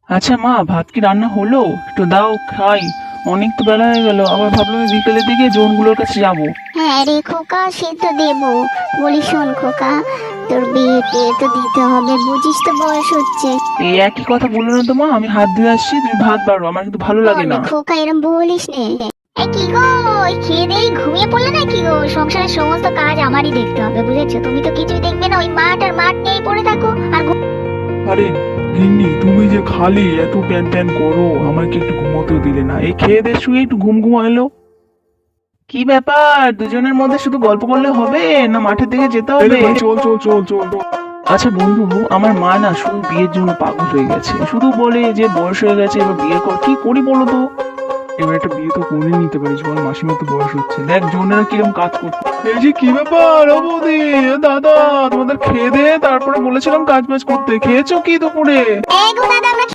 আচ্ছা মা, ভাত কি রান্না হলো? একটু দাও খাই। অনেক তো বেলা হয়ে গেল, আবার ভাবলাম এই বিকেলের দিকে জোনগুলোর কাছে যাব। হ্যাঁ রে খোকা, সে তো দেবো। বলি শোন খোকা, তোর বিয়ে টিয়ে তো দিতে হবে, বুঝিস তো বয়স হচ্ছে। এই একই কথা বললো না তো মা, আমি হাত ধুয়ে আসছি, তুমি ভাত বাড়ো, আমার কিন্তু ভালো লাগে শোন রে না। খোকা, এরম বলিস নে। এই কি গো, ওই খেয়ে দিয়ে ঘুমিয়ে পড়লে না কি গো? সংসারের সমস্ত কাজ আমারই দেখতে হবে, বুঝেছো? তুমি তো কিছুই দেখবে না, ওই মাঠ আর মাঠ নিয়েই পড়ে থাকো আর আরে গিন্নি, তুমি যে খালি এত প্যান প্যান করো, আমাকে একটু ঘুমোতেও দিলে না। এই খেয়ে দিয়ে শুয়ে একটু ঘুম ঘুম এলো। কি ব্যাপার, দুজনের মধ্যে শুধু গল্প করলে হবে না মাঠের দিকে যেতে হবে? চল চল চল চল। আচ্ছা বন্ধু, আমার মা না শুধু বিয়ের জন্য পাগল হয়ে গেছে, শুধু বলে যে বয়স হয়ে গেছে এবার বিয়ে কর। কি করি বলো তো? এবার একটা বিয়ে তো করে নিতে পারিস বল, মাসিমা তো বয়স হচ্ছে, দেখ জনেরা কিরকম কাজ করছে। এই যে কি ব্যাপার ও বৌদি, দাদা, তোমাদের খেয়ে দে তারপরে বলেছিলাম কাজ বাজ করতে, খেয়েছো কি দুপুরে? এই গো দাদা, আমরা